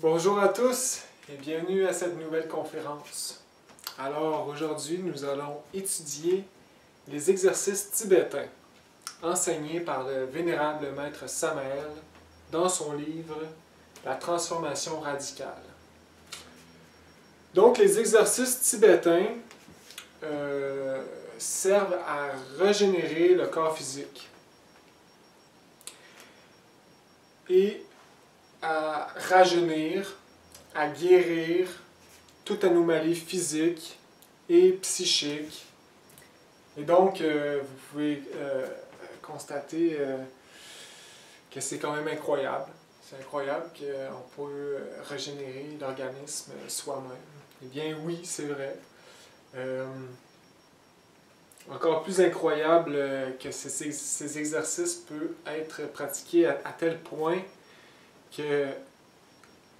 Bonjour à tous et bienvenue à cette nouvelle conférence. Alors aujourd'hui, nous allons étudier les exercices tibétains enseignés par le vénérable maître Samael dans son livre La transformation radicale. Donc les exercices tibétains servent à régénérer le corps physique et à rajeunir, à guérir toute anomalie physique et psychique. Et donc, vous pouvez constater que c'est quand même incroyable. C'est incroyable qu'on peut régénérer l'organisme soi-même. Eh bien oui, c'est vrai. Encore plus incroyable que ces exercices peuvent être pratiqués à tel point que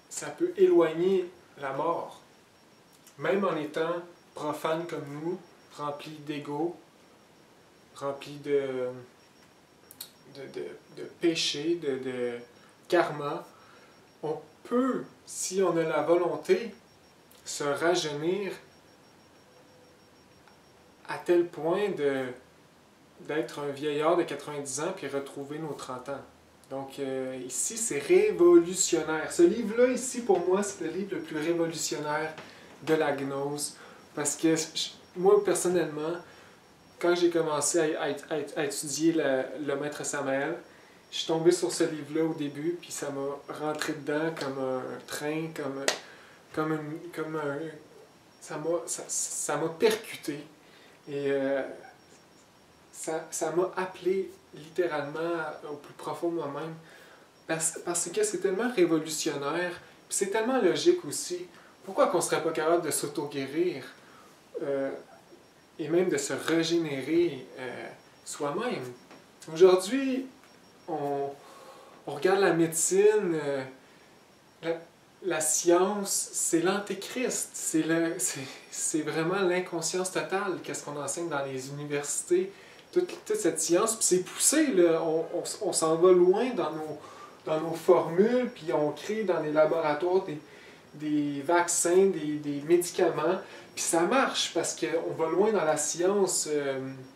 ça peut éloigner la mort. Même en étant profane comme nous, rempli d'ego, rempli de péché, de karma, on peut, si on a la volonté, se rajeunir à tel point d'être un vieillard de 90 ans puis retrouver nos 30 ans. Donc ici, c'est révolutionnaire. Ce livre-là, ici, pour moi, c'est le livre le plus révolutionnaire de la gnose. Parce que moi, personnellement, quand j'ai commencé à étudier le maître Samael, je suis tombé sur ce livre-là au début, puis ça m'a rentré dedans comme un train, ça m'a percuté. Et ça m'a appelé littéralement au plus profond de moi-même parce que c'est tellement révolutionnaire, puis c'est tellement logique aussi. Pourquoi qu'on ne serait pas capable de s'auto-guérir et même de se régénérer soi-même? Aujourd'hui, on regarde la médecine, la science, c'est l'antéchrist, c'est vraiment l'inconscience totale, qu'est-ce qu'on enseigne dans les universités. Toute cette science, puis c'est poussé, là, on s'en va loin dans nos formules, puis on crée dans les laboratoires des vaccins, des médicaments, puis ça marche parce qu'on va loin dans la science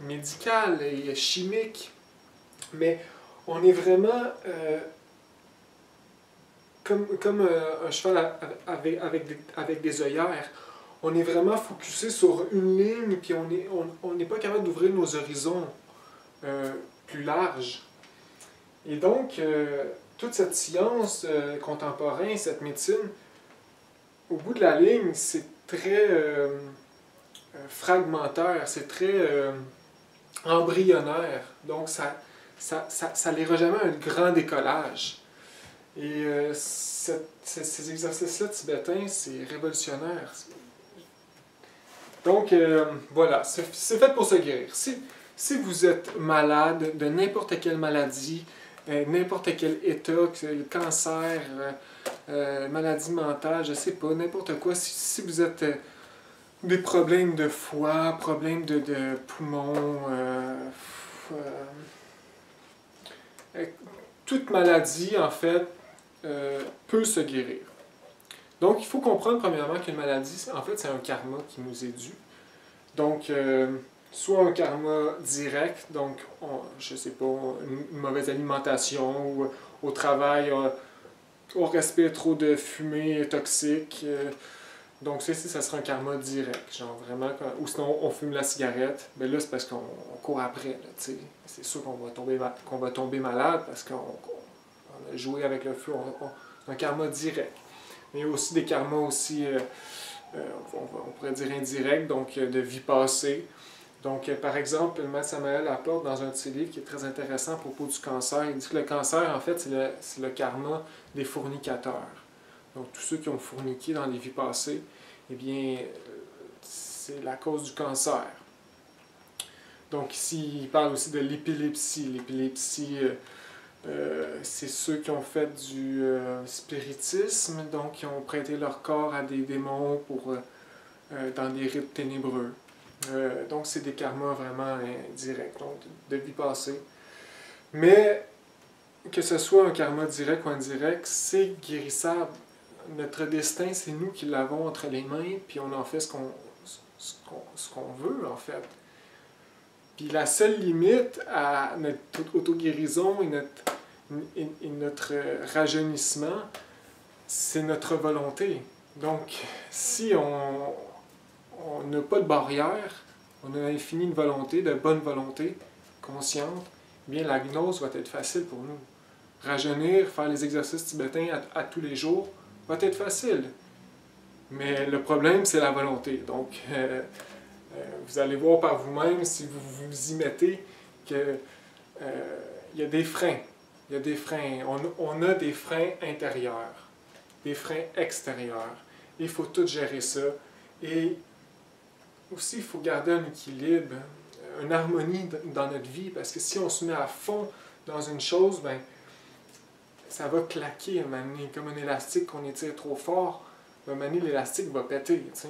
médicale et chimique, mais on est vraiment comme un cheval avec des œillères. On est vraiment focusé sur une ligne, puis on n'est pas capable d'ouvrir nos horizons plus larges. Et donc, toute cette science contemporaine, cette médecine, au bout de la ligne, c'est très fragmentaire, c'est très embryonnaire. Donc, ça n'ira jamais à un grand décollage. Et ces exercices-là tibétains, c'est révolutionnaire. Donc, voilà, c'est fait pour se guérir. Si vous êtes malade de n'importe quelle maladie, n'importe quel état, le cancer, maladie mentale, je ne sais pas, n'importe quoi, si vous êtes des problèmes de foie, problèmes de poumons, toute maladie, en fait, peut se guérir. Donc, il faut comprendre premièrement qu'une maladie, en fait, c'est un karma qui nous est dû. Donc, soit un karma direct, donc, je ne sais pas, une mauvaise alimentation, ou au travail, on respire trop de fumée toxique. Donc, ça sera un karma direct. Genre vraiment, ou sinon, on fume la cigarette. Mais là, c'est parce qu'on court après. C'est sûr qu'on va tomber malade parce qu'on a joué avec le feu. C'est un karma direct. Mais il y a aussi des karmas aussi, on pourrait dire indirects, donc de vie passée. Donc, par exemple, le maître Samael apporte dans un de ses livres qui est très intéressant à propos du cancer. Il dit que le cancer, en fait, c'est le karma des fornicateurs. Donc, tous ceux qui ont forniqué dans les vies passées, eh bien, c'est la cause du cancer. Donc, ici, il parle aussi de l'épilepsie. L'épilepsie, c'est ceux qui ont fait du spiritisme, donc qui ont prêté leur corps à des démons dans des rites ténébreux. Donc, c'est des karmas vraiment indirects, donc de vie passée. Mais que ce soit un karma direct ou indirect, c'est guérissable notre destin, c'est nous qui l'avons entre les mains, puis on en fait ce qu'on veut, en fait. Puis la seule limite à notre auto-guérison et notre rajeunissement, c'est notre volonté. Donc, si on n'a pas de barrière, on a infini de volonté, de bonne volonté, consciente, bien la gnose va être facile pour nous. Rajeunir, faire les exercices tibétains à tous les jours, va être facile. Mais le problème, c'est la volonté. Donc, vous allez voir par vous-même, si vous vous y mettez, qu'il y a des freins. Il y a des freins. On a des freins intérieurs, des freins extérieurs. Il faut tout gérer ça. Et aussi, il faut garder un équilibre, une harmonie dans notre vie, parce que si on se met à fond dans une chose, ben, ça va claquer un moment donné, comme un élastique qu'on étire trop fort, un moment donné, l'élastique va péter. T'sais.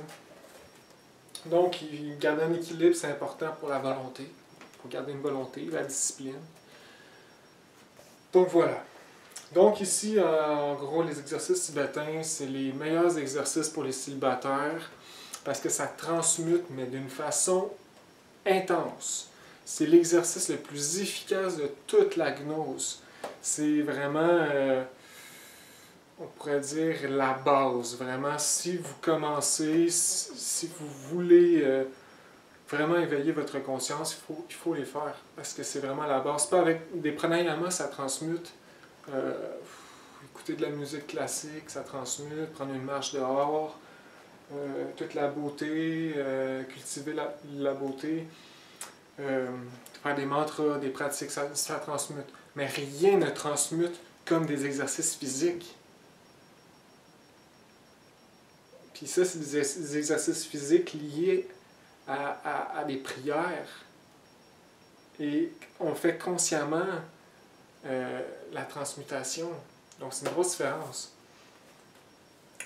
Donc, garder un équilibre, c'est important pour la volonté. Il faut garder une volonté, la discipline. Donc voilà. Donc ici, en gros, les exercices tibétains, c'est les meilleurs exercices pour les célibataires parce que ça transmute, mais d'une façon intense. C'est l'exercice le plus efficace de toute la gnose. C'est vraiment, on pourrait dire, la base. Vraiment, si vous commencez, si vous voulez vraiment éveiller votre conscience, il faut les faire parce que c'est vraiment la base. Pas avec des pranayamas, ça transmute. Écouter de la musique classique, ça transmute, prendre une marche dehors, toute la beauté, cultiver la beauté, faire des mantras, des pratiques, ça transmute. Mais rien ne transmute comme des exercices physiques. Puis ça, c'est des exercices physiques liés à des prières. Et on fait consciemment la transmutation. Donc, c'est une grosse différence.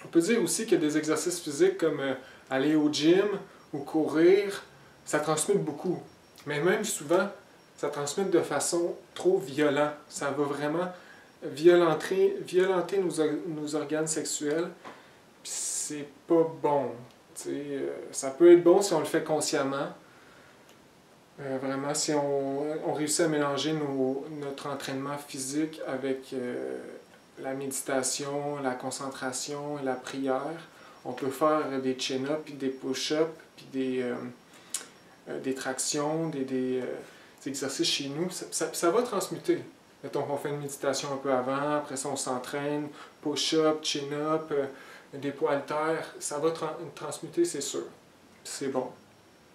On peut dire aussi qu'il y a des exercices physiques comme aller au gym ou courir, ça transmute beaucoup. Mais même souvent, ça transmute de façon trop violente. Ça va vraiment violenter nos organes sexuels. Puis c'est pas bon. Ça peut être bon si on le fait consciemment. Vraiment, si on réussit à mélanger notre entraînement physique avec la méditation, la concentration et la prière, on peut faire des chin-ups, puis des push-ups, puis des tractions, des exercices chez nous. Ça va transmuter. Mettons qu'on fait une méditation un peu avant, après ça on s'entraîne, push-up, chin-up, des poids haltères, ça va transmuter, c'est sûr. C'est bon.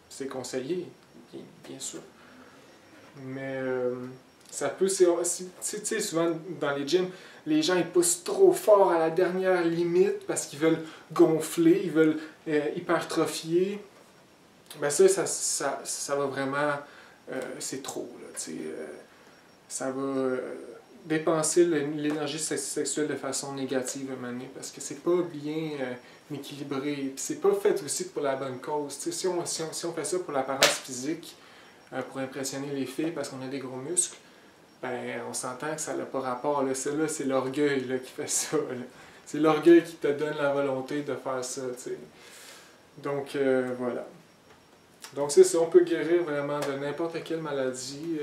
C'est conseillé, bien sûr. Mais ça peut, tu sais, souvent dans les gyms, les gens ils poussent trop fort à la dernière limite parce qu'ils veulent gonfler, ils veulent hypertrophier. Ben ça va vraiment, c'est trop, là, tu sais, ça va dépenser l'énergie sexuelle de façon négative à un moment donné, parce que c'est pas bien équilibré, puis c'est pas fait aussi pour la bonne cause. Tu sais, si on fait ça pour l'apparence physique, pour impressionner les filles parce qu'on a des gros muscles, ben on s'entend que ça n'a pas rapport. Là, c'est l'orgueil là, qui fait ça. C'est l'orgueil qui te donne la volonté de faire ça. Tu sais. Donc voilà. Donc c'est ça, on peut guérir vraiment de n'importe quelle maladie.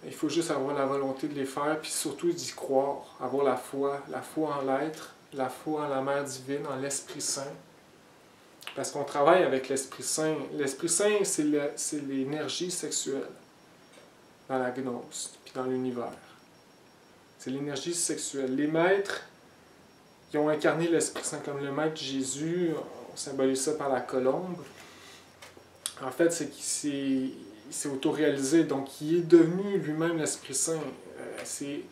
Il faut juste avoir la volonté de les faire, puis surtout d'y croire, avoir la foi en l'être, la foi en la Mère divine, en l'Esprit Saint. Parce qu'on travaille avec l'Esprit Saint. L'Esprit Saint, c'est l'énergie sexuelle dans la gnose, puis dans l'univers. C'est l'énergie sexuelle. Les maîtres, qui ont incarné l'Esprit Saint, comme le Maître Jésus, on symbolise ça par la colombe. En fait, c'est qu'il s'est autoréalisé, donc il est devenu lui-même l'Esprit Saint. Si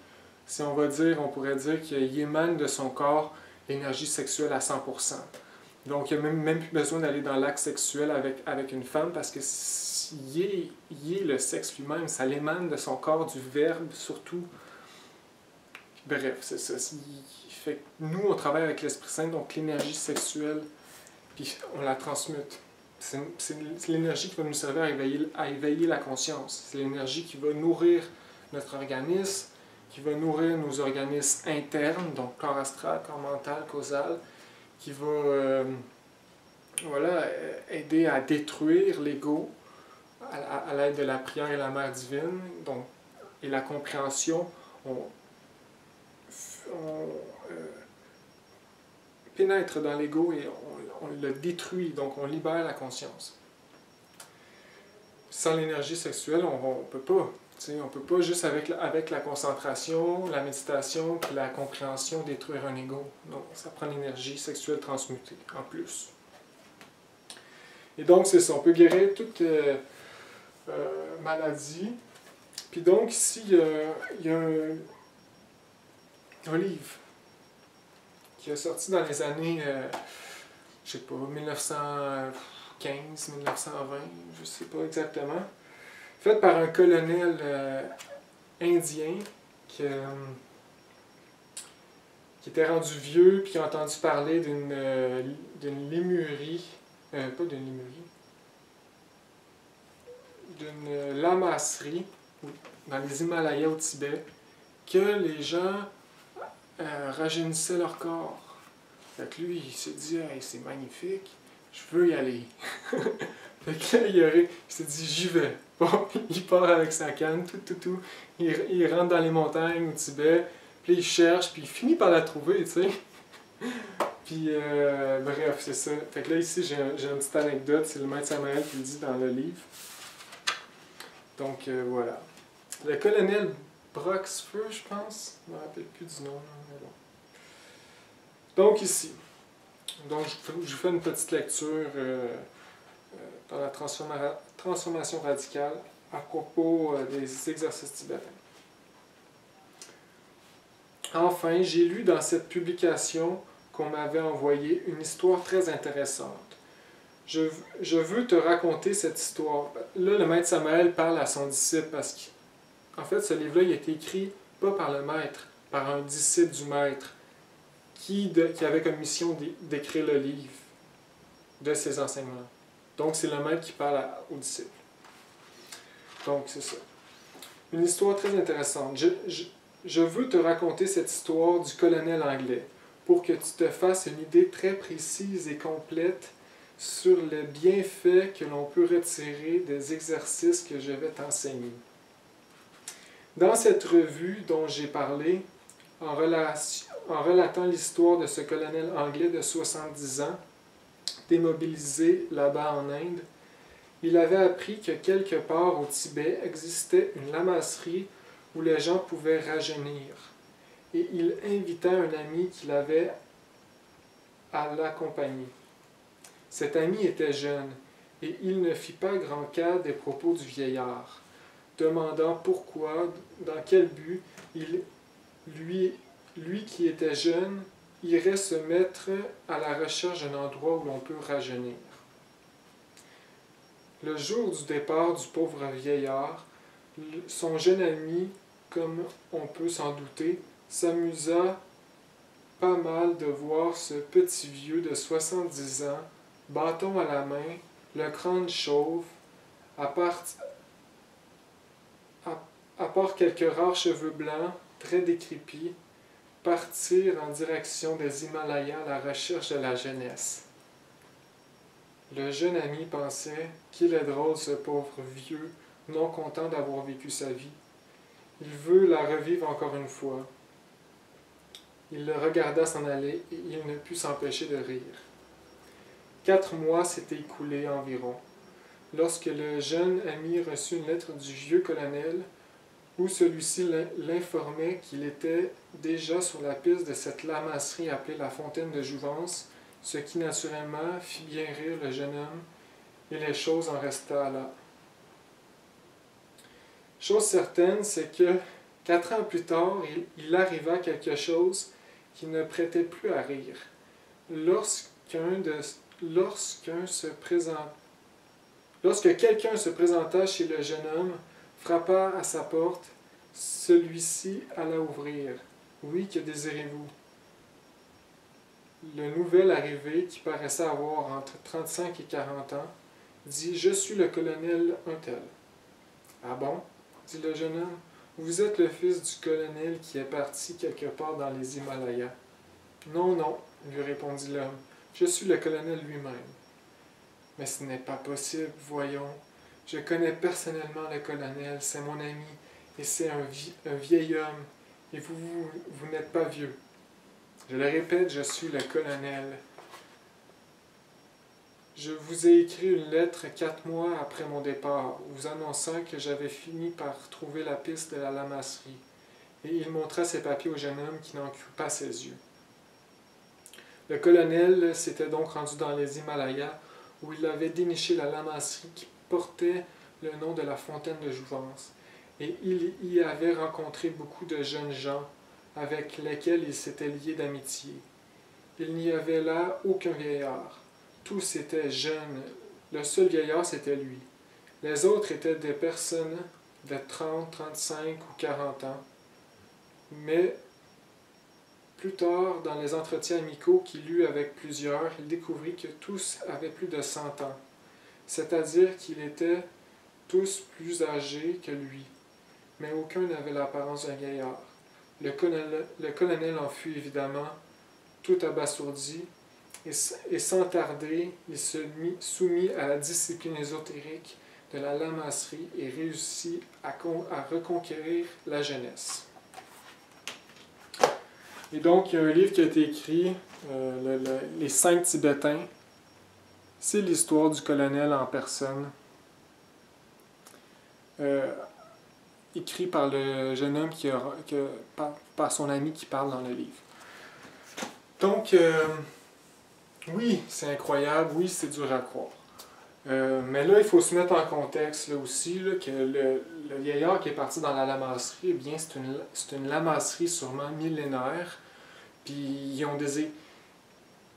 on va dire, on pourrait dire qu'il émane de son corps l'énergie sexuelle à 100%. Donc, il n'y a même plus besoin d'aller dans l'acte sexuel avec une femme parce que il est le sexe lui-même, ça l'émane de son corps, du Verbe surtout. Bref, c'est ça. Fait que nous, on travaille avec l'Esprit Saint, donc l'énergie sexuelle, puis on la transmute. C'est l'énergie qui va nous servir à éveiller la conscience. C'est l'énergie qui va nourrir notre organisme qui va nourrir nos organismes internes, donc corps astral, corps mental, causal, qui va voilà, aider à détruire l'ego à l'aide de la prière et la mère divine, donc, et la compréhension. On pénètre dans l'ego et on le détruit, donc on libère la conscience. Sans l'énergie sexuelle, on peut pas. On peut pas juste avec la concentration, la méditation, puis la compréhension détruire un ego. Donc ça prend l'énergie sexuelle transmutée en plus. Et donc c'est ça, on peut guérir toute maladie. Puis donc ici, il y a un livre qui est sorti dans les années, je sais pas, 1915, 1920, je sais pas exactement, fait par un colonel indien qui était rendu vieux puis qui a entendu parler d'une lémurie, pas d'une lémurie, d'une lamasserie dans les Himalayas au Tibet, que les gens rajeunissaient leur corps. Fait que lui, il s'est dit, hey, c'est magnifique, je veux y aller. Fait que là, il s'est dit, j'y vais. Bon, il part avec sa canne, tout. Il rentre dans les montagnes au Tibet, puis il cherche, puis il finit par la trouver, tu sais. Puis, bref, c'est ça. Fait que là, ici, j'ai une petite anecdote, c'est le maître Samael qui le dit dans le livre. Donc, voilà. Le colonel Broxfeu, je pense, je ne me rappelle plus du nom, mais bon. Donc, ici, donc, je vous fais une petite lecture dans la transformation radicale à propos des exercices tibétains. Enfin, j'ai lu dans cette publication qu'on m'avait envoyée une histoire très intéressante. Je veux te raconter cette histoire. Là, le maître Samael parle à son disciple parce qu'en fait, ce livre-là, il a été écrit pas par le maître, par un disciple du maître qui avait comme mission d'écrire le livre de ses enseignements. Donc, c'est le maître qui parle au disciple. Donc, c'est ça. Une histoire très intéressante. Je veux te raconter cette histoire du colonel anglais pour que tu te fasses une idée très précise et complète sur les bienfaits que l'on peut retirer des exercices que je vais t'enseigner. Dans cette revue dont j'ai parlé, en relatant l'histoire de ce colonel anglais de 70 ans, démobilisé là-bas en Inde, il avait appris que quelque part au Tibet existait une lamasserie où les gens pouvaient rajeunir. Et il invita un ami qu'il avait à l'accompagner. Cet ami était jeune, et il ne fit pas grand cas des propos du vieillard, demandant pourquoi, dans quel but, lui qui était jeune, irait se mettre à la recherche d'un endroit où l'on peut rajeunir. Le jour du départ du pauvre vieillard, son jeune ami, comme on peut s'en douter, s'amusa pas mal de voir ce petit vieux de 70 ans, bâton à la main, le crâne chauve, à part quelques rares cheveux blancs, très décrépits, partir en direction des Himalayas à la recherche de la jeunesse. Le jeune ami pensait qu'il est drôle ce pauvre vieux, non content d'avoir vécu sa vie. Il veut la revivre encore une fois. Il le regarda s'en aller et il ne put s'empêcher de rire. 4 mois s'étaient écoulés environ, lorsque le jeune ami reçut une lettre du vieux colonel où celui-ci l'informait qu'il était déjà sur la piste de cette lamasserie appelée la Fontaine de Jouvence, ce qui naturellement fit bien rire le jeune homme, et les choses en restèrent là. Chose certaine, c'est que 4 ans plus tard, il arriva quelque chose qui ne prêtait plus à rire. Lorsque quelqu'un se présenta chez le jeune homme, frappa à sa porte, celui-ci alla ouvrir. « Oui, que désirez-vous » Le nouvel arrivé, qui paraissait avoir entre 35 et 40 ans, dit « Je suis le colonel un tel. » « Ah bon » dit le jeune homme. Vous êtes le fils du colonel qui est parti quelque part dans les Himalayas. Non, non, lui répondit l'homme. Je suis le colonel lui-même. Mais ce n'est pas possible, voyons. Je connais personnellement le colonel, c'est mon ami, et c'est un vieil homme, et vous n'êtes pas vieux. Je le répète, je suis le colonel. Je vous ai écrit une lettre 4 mois après mon départ, vous annonçant que j'avais fini par trouver la piste de la lamasserie, et il montra ses papiers au jeune homme qui n'en crut pas ses yeux. Le colonel s'était donc rendu dans les Himalayas, où il avait déniché la lamasserie qui portait le nom de la fontaine de Jouvence, et il y avait rencontré beaucoup de jeunes gens avec lesquels il s'était lié d'amitié. Il n'y avait là aucun vieillard. Tous étaient jeunes. Le seul vieillard, c'était lui. Les autres étaient des personnes de 30, 35 ou 40 ans. Mais plus tard, dans les entretiens amicaux qu'il eut avec plusieurs, il découvrit que tous avaient plus de 100 ans, c'est-à-dire qu'ils étaient tous plus âgés que lui, mais aucun n'avait l'apparence d'un vieillard. Le colonel en fut évidemment tout abasourdi, et sans tarder, il se soumit à la discipline ésotérique de la lamasserie et réussit à reconquérir la jeunesse. Et donc, il y a un livre qui a été écrit, Les 5 Tibétains. C'est l'histoire du colonel en personne, écrit par le jeune homme par son ami qui parle dans le livre. Donc, oui, c'est incroyable, oui, c'est dur à croire. Mais là, il faut se mettre en contexte là, aussi là, que le vieillard qui est parti dans la lamasserie, eh bien, c'est une lamasserie sûrement millénaire. Puis ils ont des...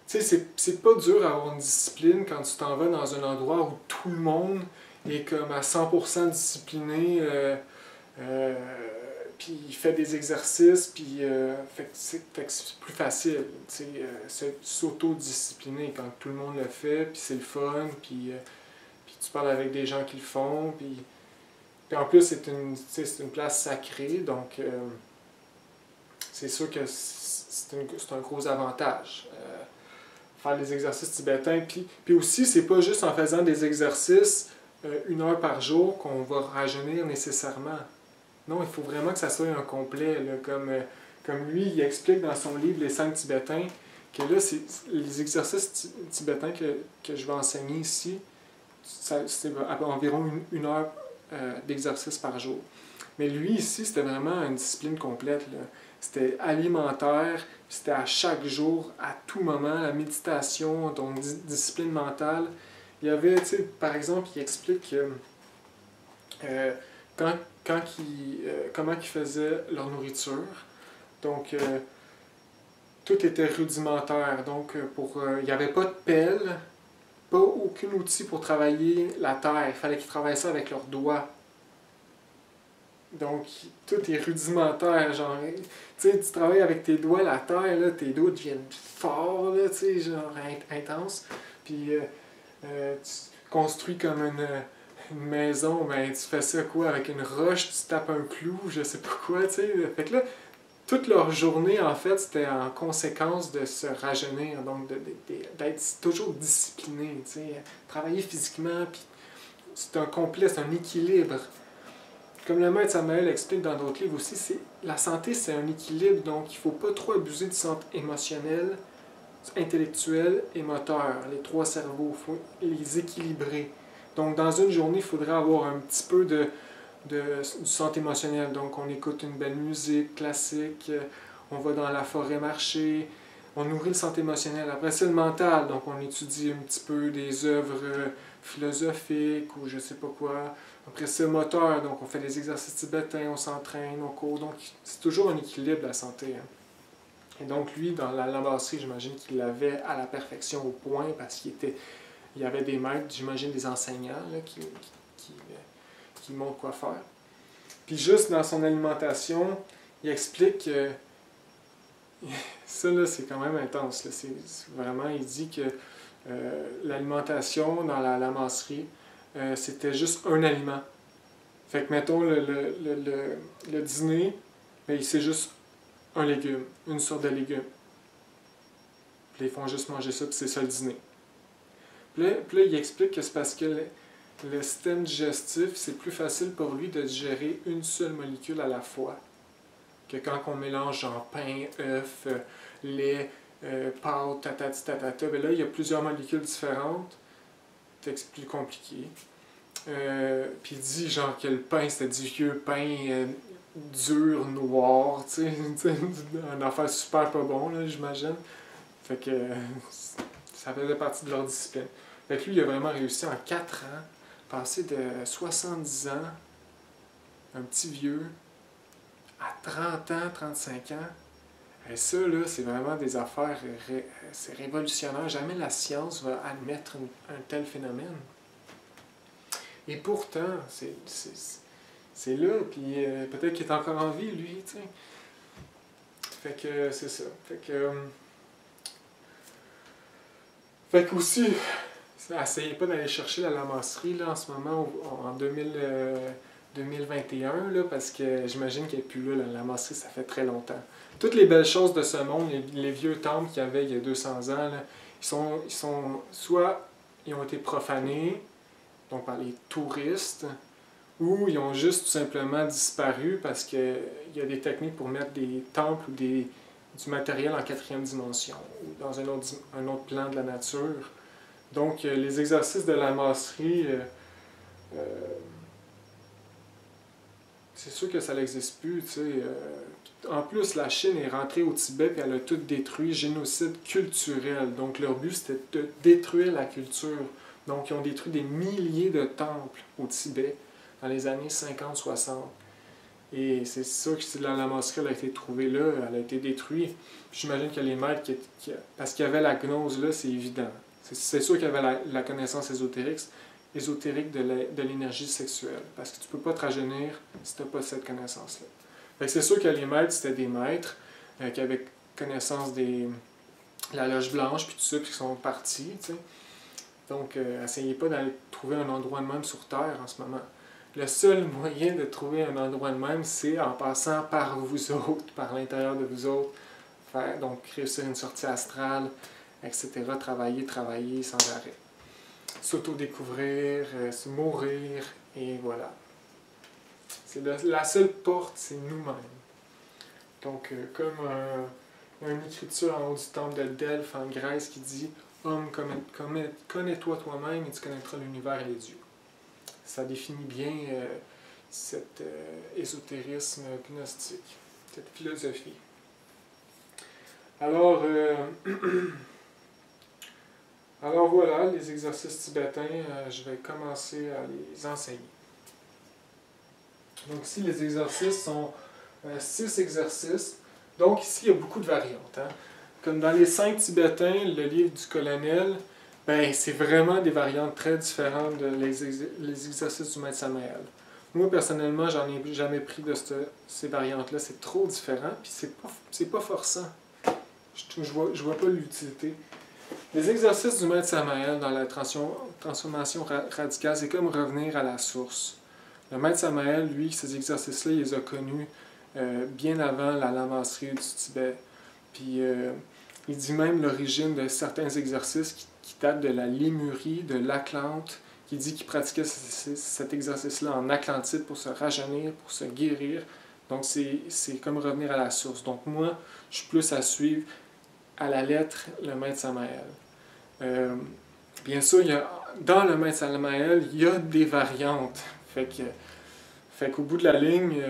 Tu sais, c'est pas dur à avoir une discipline quand tu t'en vas dans un endroit où tout le monde est comme à 100% discipliné, puis il fait des exercices, puis fait que c'est plus facile, tu sais, s'auto-discipliner quand tout le monde le fait, puis c'est le fun, puis tu parles avec des gens qui le font, puis en plus c'est une place sacrée, donc c'est sûr que c'est un gros avantage. Faire les exercices tibétains, puis aussi c'est pas juste en faisant des exercices 1 heure par jour qu'on va rajeunir nécessairement. Non, il faut vraiment que ça soit un complet, là, comme lui, il explique dans son livre Les 5 Tibétains, que là, c'est les exercices tibétains que je vais enseigner ici, c'est environ 1 heure d'exercice par jour. Mais lui, ici, c'était vraiment une discipline complète, là. C'était alimentaire, c'était à chaque jour, à tout moment, la méditation, donc discipline mentale. Il y avait, tu sais, par exemple, il explique comment ils faisaient leur nourriture. Donc, tout était rudimentaire. Donc, il n'y avait pas de pelle, pas aucun outil pour travailler la terre. Il fallait qu'ils travaillent ça avec leurs doigts. Donc, tout est rudimentaire, genre, tu sais, tu travailles avec tes doigts, la terre, là, tes doigts deviennent forts, là, tu sais, genre, intenses. Puis, tu construis comme une maison, ben, tu fais ça, quoi, avec une roche, tu tapes un clou, je sais pas quoi, tu sais. Fait que là, toute leur journée, en fait, c'était en conséquence de se rajeunir, donc d'être toujours discipliné, tu sais, travailler physiquement, puis c'est un complet, c'est un équilibre. Comme le maître Samuel explique dans d'autres livres aussi, la santé, c'est un équilibre, donc il ne faut pas trop abuser du centre émotionnel, intellectuel et moteur, les 3 cerveaux, il faut les équilibrer. Donc dans une journée, il faudrait avoir un petit peu du centre émotionnel, donc on écoute une belle musique classique, on va dans la forêt marcher, on nourrit le centre émotionnel. Après c'est le mental, donc on étudie un petit peu des œuvres philosophiques ou je sais pas quoi. Après c'est le moteur, donc on fait des exercices tibétains, on s'entraîne, on court, donc c'est toujours un équilibre la santé. Hein. Et donc lui, dans la lamasserie, j'imagine qu'il l'avait à la perfection au point parce qu'il y avait des maîtres, j'imagine des enseignants là, qui montrent quoi faire. Puis juste dans son alimentation, il explique que ça là, c'est quand même intense. Là. Vraiment, il dit que l'alimentation dans la lamasserie, c'était juste un aliment. Fait que, mettons, le dîner, ben, c'est juste un légume, une sorte de légume. Puis ils font juste manger ça, puis c'est ça le dîner. Puis là, il explique que c'est parce que le système digestif, c'est plus facile pour lui de digérer une seule molécule à la fois. Que quand on mélange genre pain, œuf, lait, pâte, tatati, tatata, ben là, il y a plusieurs molécules différentes. Fait que c'est plus compliqué. Puis il dit genre que le pain, c'était du vieux pain dur, noir, tu sais, une affaire super pas bon, là, j'imagine. Fait que ça faisait partie de leur discipline. Fait que lui, il a vraiment réussi en 4 ans, passer de 70 ans, un petit vieux, à 30 ans, 35 ans. Et ça, là, c'est vraiment des affaires, c'est révolutionnaire. Jamais la science va admettre un tel phénomène. Et pourtant, c'est là, puis peut-être qu'il est encore en vie, lui, tu sais. Fait que c'est ça. Fait que aussi, essayez pas d'aller chercher la lamasserie là, en ce moment, en 2021, là, parce que j'imagine qu'elle n'est plus là, la lamasserie, ça fait très longtemps. Toutes les belles choses de ce monde, les vieux temples qu'il y avait il y a 200 ans, là, ils sont soit ils ont été profanés, donc par les touristes, ou ils ont juste tout simplement disparu parce qu'il y a des techniques pour mettre des temples ou du matériel en 4e dimension, ou dans un autre plan de la nature. Donc, les exercices de la masserie, c'est sûr que ça n'existe plus, tu sais. En plus, la Chine est rentrée au Tibet et elle a tout détruit, génocide culturel. Donc, leur but, c'était de détruire la culture. Donc, ils ont détruit des milliers de temples au Tibet dans les années 50-60. Et c'est ça que la masserie a été trouvée là, elle a été détruite. J'imagine que les maîtres, parce qu'il y avait la gnose là, c'est évident. C'est sûr qu'il y avait la connaissance ésotérique de l'énergie sexuelle. Parce que tu ne peux pas te rajeunir si tu n'as pas cette connaissance-là. C'est sûr que les maîtres, c'était des maîtres qui avaient connaissance de la loge blanche, puis tout ça, puis qui sont partis. T'sais. Donc, essayez pas d'aller trouver un endroit de même sur Terre en ce moment. Le seul moyen de trouver un endroit de même, c'est en passant par vous autres, par l'intérieur de vous autres. Donc, réussir une sortie astrale, etc. Travailler sans arrêt. S'auto-découvrir, se mourir, et voilà. C'est la seule porte, c'est nous-mêmes. Donc, comme une écriture en haut du temple de Delphes en Grèce qui dit « Homme, connais-toi toi-même et tu connaîtras l'univers et les dieux ». Ça définit bien cet ésotérisme gnostique, cette philosophie. Alors, alors voilà, les exercices tibétains, je vais commencer à les enseigner. Donc ici, les exercices sont 6 exercices. Donc ici, il y a beaucoup de variantes. Hein. Comme dans les 5 tibétains, le livre du colonel, ben, c'est vraiment des variantes très différentes les exercices du maître Samael. Moi, personnellement, j'en ai jamais pris de ces variantes-là. C'est trop différent, puis c'est pas forçant. Je vois pas l'utilité. Les exercices du maître Samael dans la transformation radicale, c'est comme revenir à la source. Le maître Samael, lui, ces exercices-là, il les a connus bien avant la lamasserie du Tibet. Puis il dit même l'origine de certains exercices qui datent de la Lémurie, de l'Atlante, qui dit qu'il pratiquait cet exercice-là en Atlantide pour se rajeunir, pour se guérir. Donc c'est comme revenir à la source. Donc moi, je suis plus à suivre à la lettre le maître Samael. Bien sûr, dans le maître Samael, il y a des variantes. Fait qu'au bout de la ligne,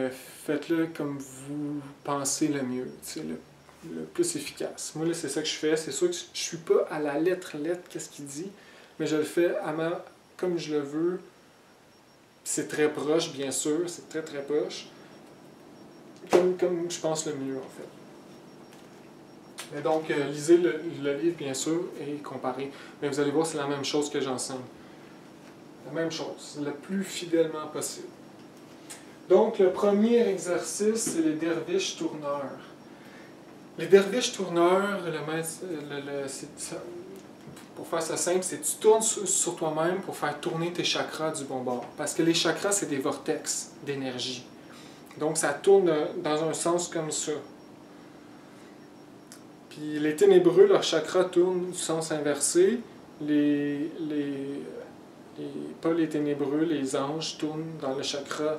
faites-le comme vous pensez le mieux, le plus efficace. Moi, là, c'est ça que je fais. C'est sûr que je ne suis pas à la lettre, qu'est-ce qu'il dit, mais je le fais comme je le veux. C'est très proche, bien sûr, c'est très très proche. Comme je pense le mieux, en fait. Mais donc, lisez le livre, bien sûr, et comparez. Mais vous allez voir, c'est la même chose que j'enseigne. La même chose, le plus fidèlement possible. Donc, le premier exercice, c'est les derviches tourneurs. Les derviches tourneurs, pour faire ça simple, c'est que tu tournes sur toi-même pour faire tourner tes chakras du bon bord. Parce que les chakras, c'est des vortex d'énergie. Donc, ça tourne dans un sens comme ça. Puis les ténébreux, leurs chakras tournent du sens inversé. Pas les ténébreux, les anges tournent dans le chakra,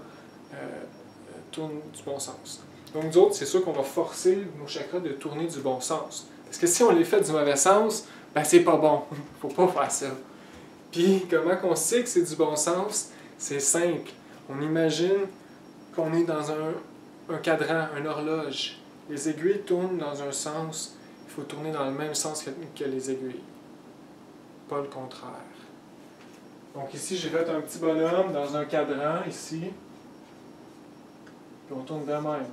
tournent du bon sens. Donc nous autres, c'est sûr qu'on va forcer nos chakras de tourner du bon sens. Parce que si on les fait du mauvais sens, ben c'est pas bon. Faut pas faire ça. Puis comment qu'on sait que c'est du bon sens? C'est simple. On imagine qu'on est dans un cadran, une horloge. Les aiguilles tournent dans un sens. Il faut tourner dans le même sens que les aiguilles. Pas le contraire. Donc ici, j'ai fait un petit bonhomme dans un cadran, ici. Puis on tourne de même.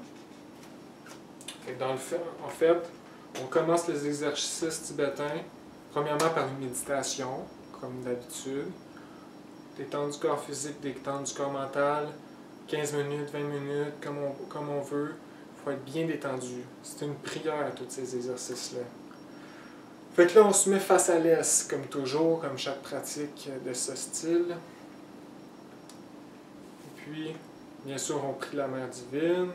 En fait, on commence les exercices tibétains, premièrement par une méditation, comme d'habitude. Détendre du corps physique, détendre du corps mental, 15 minutes, 20 minutes, comme on veut. Il faut être bien détendu. C'est une prière, tous ces exercices-là. Fait que là, on se met face à l'Est, comme toujours, comme chaque pratique de ce style. Et puis, bien sûr, on prie la Mère divine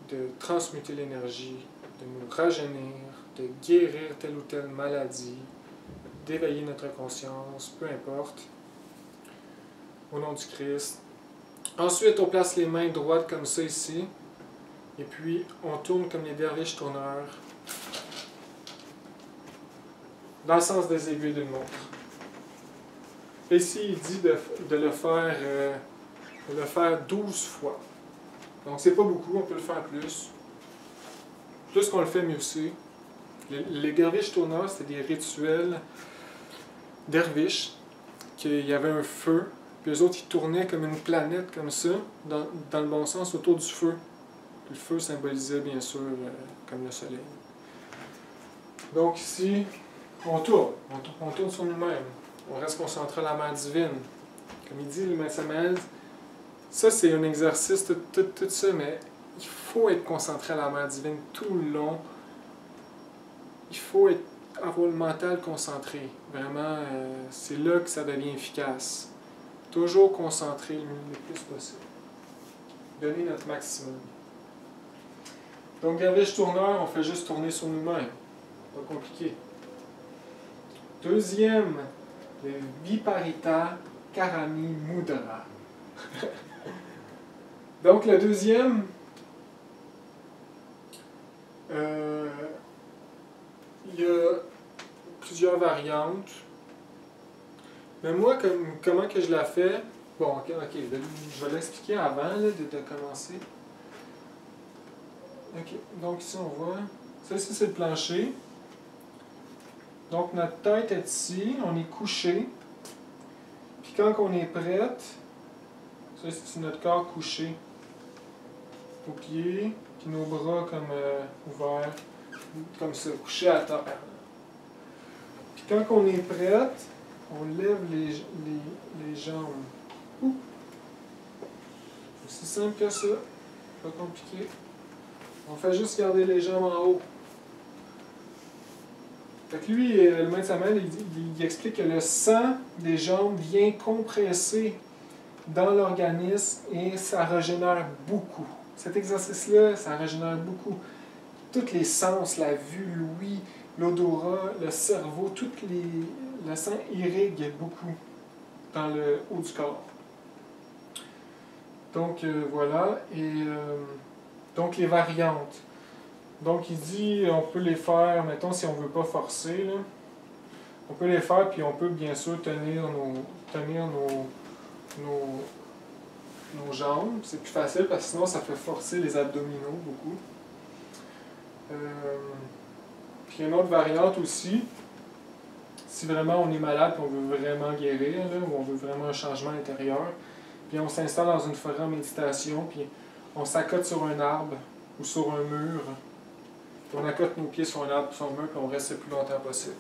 de transmuter l'énergie, de nous rajeunir, de guérir telle ou telle maladie, d'éveiller notre conscience, peu importe. Au nom du Christ. Ensuite, on place les mains droites comme ça ici. Et puis, on tourne comme les derviches tourneurs dans le sens des aiguilles d'une montre. Et ici, il dit de le faire 12 fois. Donc, c'est pas beaucoup, on peut le faire plus. Plus qu'on le fait, mieux c'est. Les derviches tourneurs, c'était des rituels derviches, qu'il y avait un feu, puis eux autres, ils tournaient comme une planète, comme ça, dans le bon sens, autour du feu. Le feu symbolisait, bien sûr, comme le soleil. Donc ici, on tourne sur nous-mêmes. On reste concentré à la Mère divine. Comme il dit, le Maître Samael, ça c'est un exercice, tout ça, mais il faut être concentré à la Mère divine tout le long. Il faut avoir le mental concentré. Vraiment, c'est là que ça devient efficace. Toujours concentré le plus possible. Donner notre maximum. Donc, derviche tourneur, on fait juste tourner sur nous-mêmes. Pas compliqué. Deuxième, le Viparita Karami Mudra. Donc, le deuxième, il y a plusieurs variantes. Mais moi, comment que je la fais? Bon, ok, je vais l'expliquer avant là, de commencer. Ok, donc ici on voit, ça ici c'est le plancher. Donc notre tête est ici, on est couché. Puis quand on est prête, ça c'est notre corps couché. Aux pieds, puis nos bras comme ouverts, comme ça, couchés à terre. Puis quand on est prête, on lève les jambes. C'est aussi simple que ça, pas compliqué. On fait juste garder les jambes en haut. Fait que lui, le Maître Samael, il explique que le sang des jambes vient compresser dans l'organisme et ça régénère beaucoup. Cet exercice-là, ça régénère beaucoup. Tous les sens, la vue, l'ouïe, l'odorat, le cerveau, le sang irrigue beaucoup dans le haut du corps. Donc voilà, et donc les variantes. Donc il dit, on peut les faire, mettons si on ne veut pas forcer, là, on peut les faire, puis on peut bien sûr tenir nos jambes. C'est plus facile parce que sinon ça fait forcer les abdominaux beaucoup. Puis une autre variante aussi, si vraiment on est malade et on veut vraiment guérir, là, ou on veut vraiment un changement intérieur, puis on s'installe dans une forêt en méditation, puis on s'accote sur un arbre ou sur un mur, puis on accote nos pieds sur un arbre ou sur un mur, puis on reste le plus longtemps possible.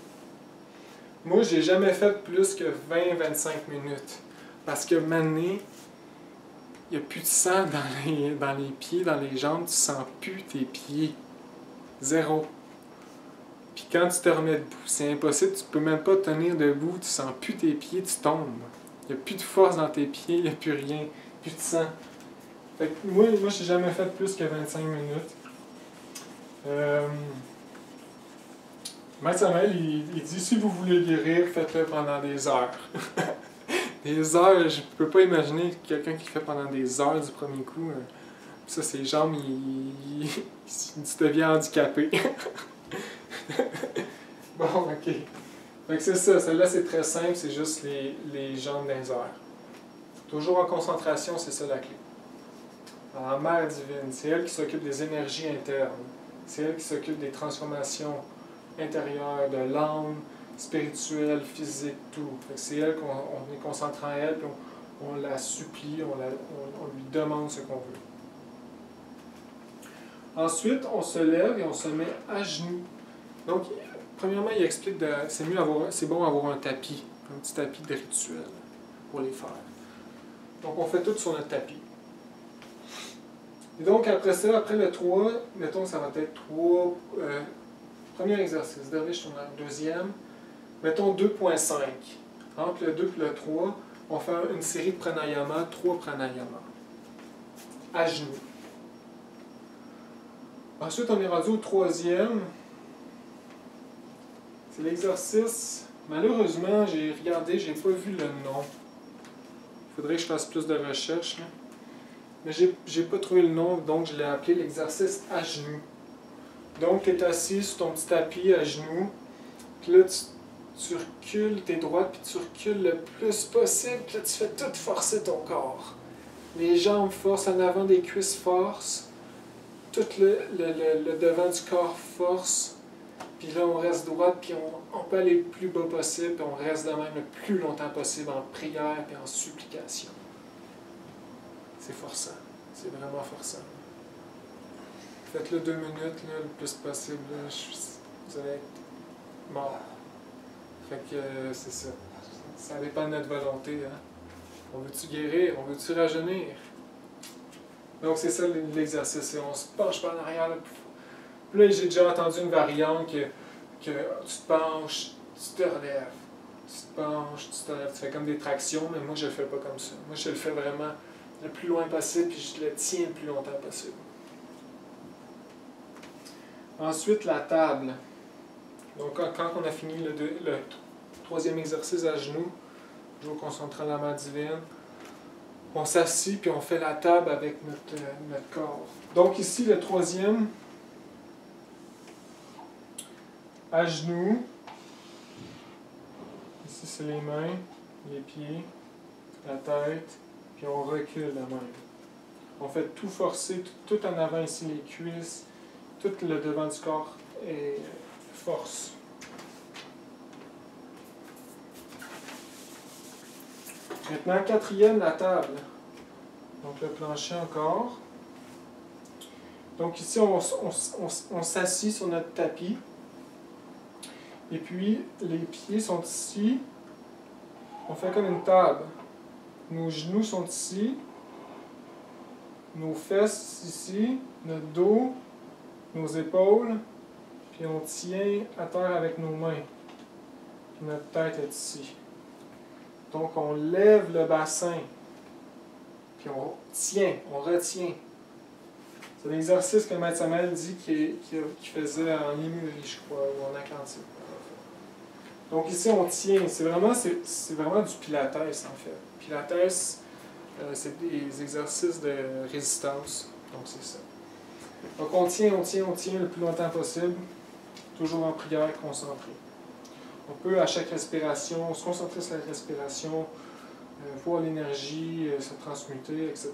Moi, j'ai jamais fait plus que 20-25 minutes, parce que maintenant, il n'y a plus de sang dans les pieds, dans les jambes, tu sens plus tes pieds. Zéro. Puis quand tu te remets debout, c'est impossible, tu peux même pas tenir debout, tu sens plus tes pieds, tu tombes. Il n'y a plus de force dans tes pieds, il n'y a plus rien, plus de sang. Fait que moi j'ai jamais fait plus que 25 minutes. Maître Samuel, il dit si vous voulez guérir, faites-le pendant des heures. Des heures, je peux pas imaginer quelqu'un qui fait pendant des heures du premier coup. Ça, ses jambes, il devient handicapé. Bon, ok. Donc c'est ça, celle-là c'est très simple, c'est juste les jambes dans les airs. Toujours en concentration, c'est ça la clé. La Mère divine, c'est elle qui s'occupe des énergies internes. C'est elle qui s'occupe des transformations intérieures, de l'âme, spirituelle, physique, tout. C'est elle qu'on est concentré en elle, puis on la supplie, on lui demande ce qu'on veut. Ensuite, on se lève et on se met à genoux. Donc, premièrement, il explique que c'est bon d'avoir un tapis, un petit tapis de rituel pour les faire. Donc, on fait tout sur notre tapis. Et donc, après ça, après le 3, mettons que ça va être 3, premier exercice, derviche sur le deuxième, mettons 2.5. Entre le 2 et le 3, on fait une série de pranayama, 3 pranayama, à genoux. Ensuite, on est rendu au troisième. C'est l'exercice. Malheureusement, j'ai regardé, j'ai pas vu le nom. Il faudrait que je fasse plus de recherches. Là. Mais j'ai pas trouvé le nom, donc je l'ai appelé l'exercice à genoux. Donc, tu es assis sur ton petit tapis à genoux. Puis là, tu recules tes droites, puis tu recules le plus possible. Puis là, tu fais tout forcer ton corps. Les jambes forcent en avant, des cuisses forcent. Tout le devant du corps force. Puis là, on reste droit, puis on peut aller le plus bas possible, puis on reste de même le plus longtemps possible en prière et en supplication. C'est forçant. C'est vraiment forçant. Faites-le 2 minutes, là, le plus possible. Là, vous allez être mort. Fait que c'est ça. Ça dépend de notre volonté. Hein? On veut-tu guérir? On veut-tu rajeunir? Donc c'est ça l'exercice. On se penche par l'arrière. Puis là, j'ai déjà entendu une variante que tu te penches, tu te relèves. Tu te penches, tu te relèves. Tu fais comme des tractions, mais moi je le fais pas comme ça. Moi je le fais vraiment le plus loin possible, puis je le tiens le plus longtemps possible. Ensuite, la table. Donc quand on a fini le troisième exercice à genoux, toujours concentré à la main divine, on s'assit puis on fait la table avec notre corps. Donc ici, le troisième, à genoux. Ici, c'est les mains, les pieds, la tête, puis on recule la main. On fait tout forcer, tout en avant ici, les cuisses, tout le devant du corps et force. Maintenant, quatrième, la table. Donc le plancher encore. Donc ici, on s'assit sur notre tapis. Et puis, les pieds sont ici. On fait comme une table. Nos genoux sont ici. Nos fesses ici. Notre dos. Nos épaules. Puis on tient à terre avec nos mains. Puis notre tête est ici. Donc on lève le bassin. Puis on tient, on retient. C'est l'exercice que Maître Samuel dit qu'il faisait en Lémurie, je crois, ou en Atlantique. Donc ici, on tient. C'est vraiment du pilates, en fait. Pilates, c'est des exercices de résistance. Donc c'est ça. Donc on tient le plus longtemps possible. Toujours en prière, concentré. On peut, à chaque respiration, se concentrer sur la respiration, voir l'énergie se transmuter, etc.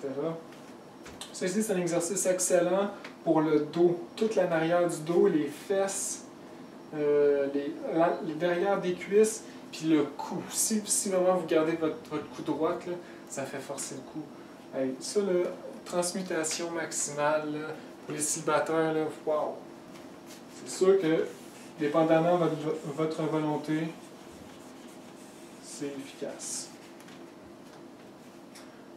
Ceci, c'est un exercice excellent pour le dos. Toute la arrière du dos, les fesses, les derrière des cuisses, puis le cou. Si vraiment vous gardez votre cou droit, là, ça fait forcer le cou. Hey, ça, là, transmutation maximale, là, pour les célibataires, là, wow! C'est sûr que, dépendamment de votre volonté, c'est efficace.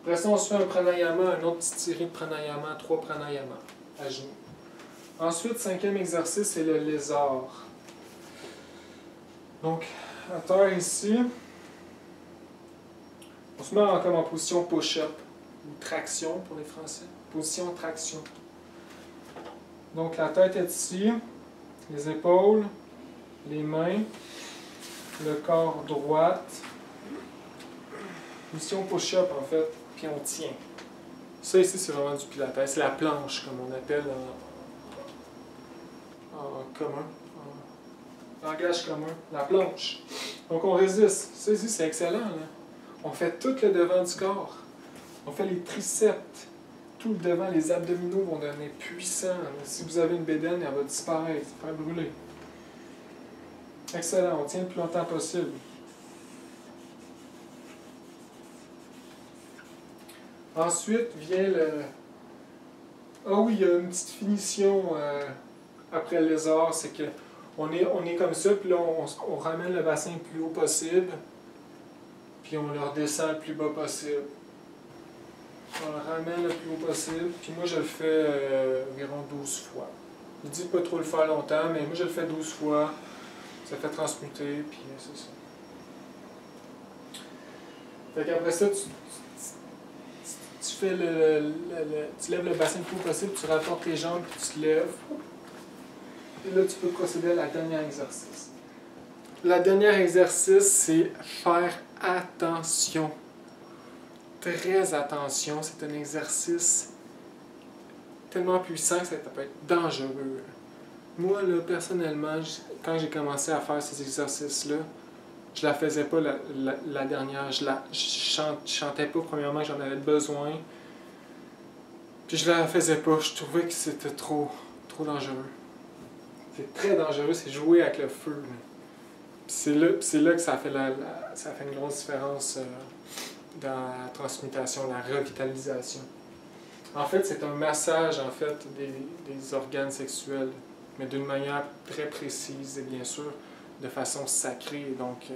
Après ça, on se fait un pranayama, une autre petite série de pranayama, 3 pranayama à genoux. Ensuite, 5e exercice, c'est le lézard. Donc, à terre ici, on se met comme en position push-up, ou traction pour les Français. Position traction. Donc, la tête est ici, les épaules, les mains, le corps droite. Position push-up, en fait, puis on tient. Ça ici, c'est vraiment du pilates. C'est la planche, comme on appelle en commun, en langage commun. La planche. Donc, on résiste. Ça ici, c'est excellent, là. On fait tout le devant du corps. On fait les triceps, tout le devant, les abdominaux vont devenir puissants. Si vous avez une bédaine, elle va disparaître, ça va faire brûler. Excellent, on tient le plus longtemps possible. Ensuite vient le... Ah oui, il y a une petite finition après le lézard, c'est que on est comme ça, puis là on ramène le bassin le plus haut possible, puis on le redescend le plus bas possible. On le ramène le plus haut possible, puis moi je le fais environ 12 fois. Je dis pas trop le faire longtemps, mais moi je le fais 12 fois. Ça fait transmuter, puis c'est ça. Fait qu'après ça, tu fais tu lèves le bassin le plus haut possible, tu rapportes tes jambes, puis tu te lèves. Et là, tu peux procéder à la dernière exercice. La dernière exercice, c'est faire attention. Très attention, c'est un exercice tellement puissant que ça peut être dangereux. Moi, là, personnellement, quand j'ai commencé à faire ces exercices-là, je la faisais pas la dernière. Je chantais pas, premièrement, que j'en avais besoin. Puis je la faisais pas. Je trouvais que c'était trop dangereux. C'est très dangereux, c'est jouer avec le feu. C'est là que ça fait, ça fait une grosse différence dans la transmutation, la revitalisation. En fait, c'est un massage en fait, des organes sexuels, mais d'une manière très précise et bien sûr de façon sacrée. Donc,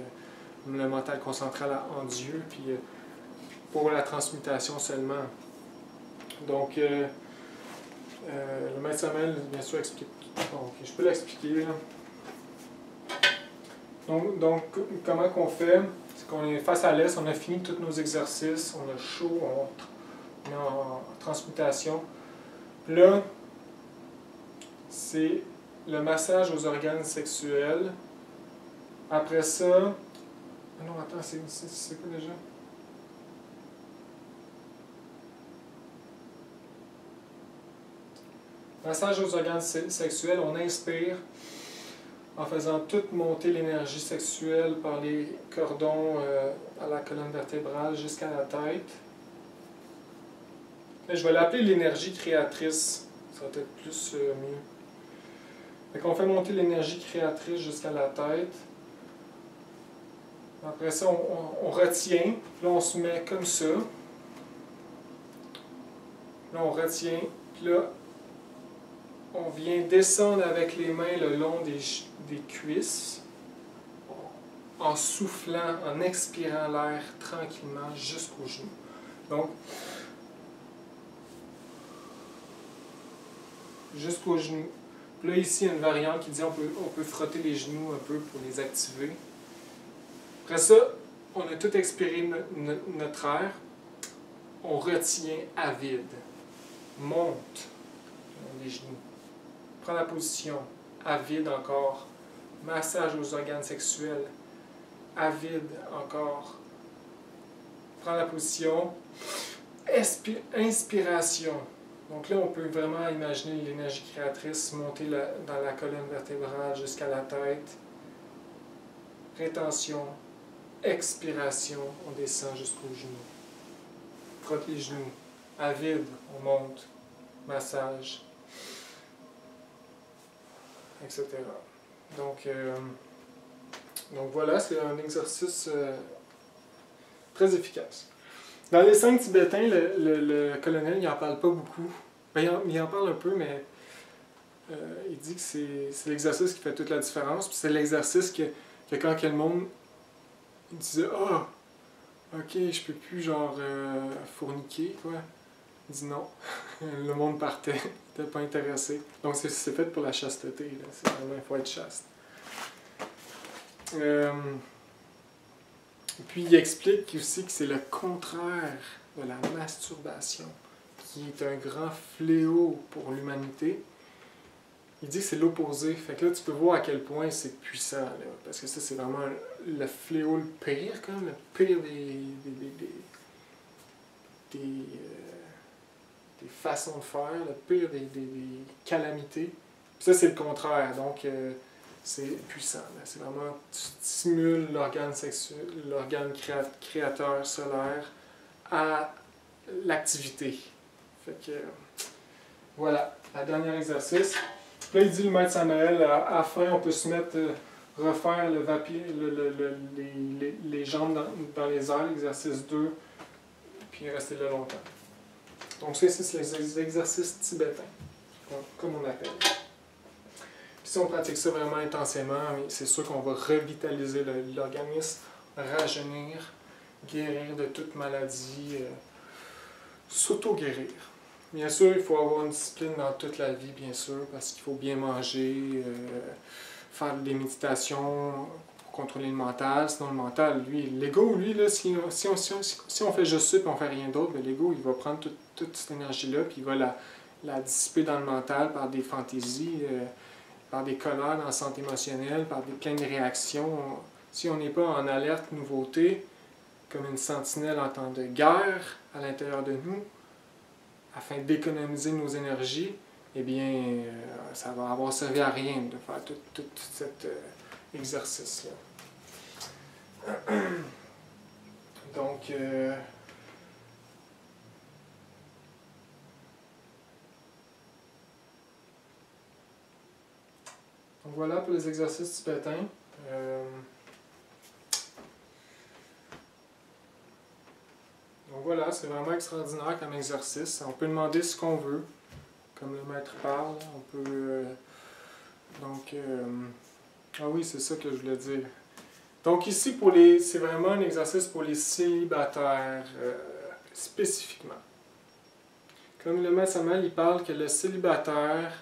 le mental concentré en Dieu, puis pour la transmutation seulement. Donc, le maître Samuel, bien sûr, explique. Donc, je peux l'expliquer. Donc, comment qu'on fait? C'est qu'on est face à l'est, on a fini tous nos exercices, on a chaud, on est en transmutation. Là, c'est le massage aux organes sexuels. Après ça... Ah non, attends, c'est quoi déjà? Massage aux organes sexuels, on inspire en faisant toute monter l'énergie sexuelle par les cordons à la colonne vertébrale jusqu'à la tête. Et je vais l'appeler l'énergie créatrice, ça va être plus mieux. Fait qu'on fait monter l'énergie créatrice jusqu'à la tête. Après ça, on retient. Là, on se met comme ça. Là, on retient. Puis là, on vient descendre avec les mains le long des cuisses, en soufflant, en expirant l'air tranquillement jusqu'aux genoux. Donc, jusqu'aux genoux. Puis là, ici, il y a une variante qui dit on peut frotter les genoux un peu pour les activer. Après ça, on a tout expiré notre air. On retient à vide. Monte les genoux. Prends la position. À vide encore. Massage aux organes sexuels. À vide encore. Prends la position. Inspiration. Donc là, on peut vraiment imaginer l'énergie créatrice monter dans la colonne vertébrale jusqu'à la tête. Rétention. Expiration. On descend jusqu'aux genoux. Frotte les genoux. À vide, on monte. Massage. Etc. Donc voilà, c'est un exercice très efficace. Dans les 5 tibétains, le colonel, il n'en parle pas beaucoup. Ben, il en parle un peu, mais il dit que c'est l'exercice qui fait toute la différence. Puis c'est l'exercice que quand le monde il disait « Ah, ok, je peux plus genre fourniquer, quoi. » Il dit non. Le monde partait. Il n'était pas intéressé. Donc c'est fait pour la chasteté. C'est vraiment, il faut être chaste. Puis il explique aussi que c'est le contraire de la masturbation, qui est un grand fléau pour l'humanité. Il dit que c'est l'opposé. Fait que là, tu peux voir à quel point c'est puissant, là, parce que ça, c'est vraiment le fléau le pire, comme le pire des façons de faire, le pire des calamités. Puis ça, c'est le contraire. Donc, c'est puissant. C'est vraiment, tu stimules l'organe sexuel, l'organe créateur solaire à l'activité. Fait que, voilà, le dernier exercice. Puis là, il dit le maître Samael, à la fin, on peut se mettre, refaire le vapier, les jambes dans les airs, l'exercice 2, puis rester là longtemps. Donc ça, c'est les exercices tibétains, comme on appelle. Puis si on pratique ça vraiment intensément, c'est sûr qu'on va revitaliser l'organisme, rajeunir, guérir de toute maladie, s'auto-guérir. Bien sûr, il faut avoir une discipline dans toute la vie, bien sûr, parce qu'il faut bien manger, faire des méditations pour contrôler le mental. Sinon, le mental, lui, l'ego, lui, là, si on fait juste ça et on fait rien d'autre, l'ego, il va prendre toute cette énergie-là puis il va la dissiper dans le mental par des fantaisies, par des colères dans le centre émotionnel, par plein de réactions. Si on n'est pas en alerte nouveauté, comme une sentinelle en temps de guerre à l'intérieur de nous, afin d'économiser nos énergies, eh bien, ça va avoir servi à rien de faire tout cet exercice-là. Donc, voilà pour les exercices tibétains. Donc voilà, c'est vraiment extraordinaire comme exercice. On peut demander ce qu'on veut, comme le maître parle. On peut... ah oui, c'est ça que je voulais dire. Donc ici, c'est vraiment un exercice pour les célibataires, spécifiquement. Comme le maître Samael, il parle que le célibataire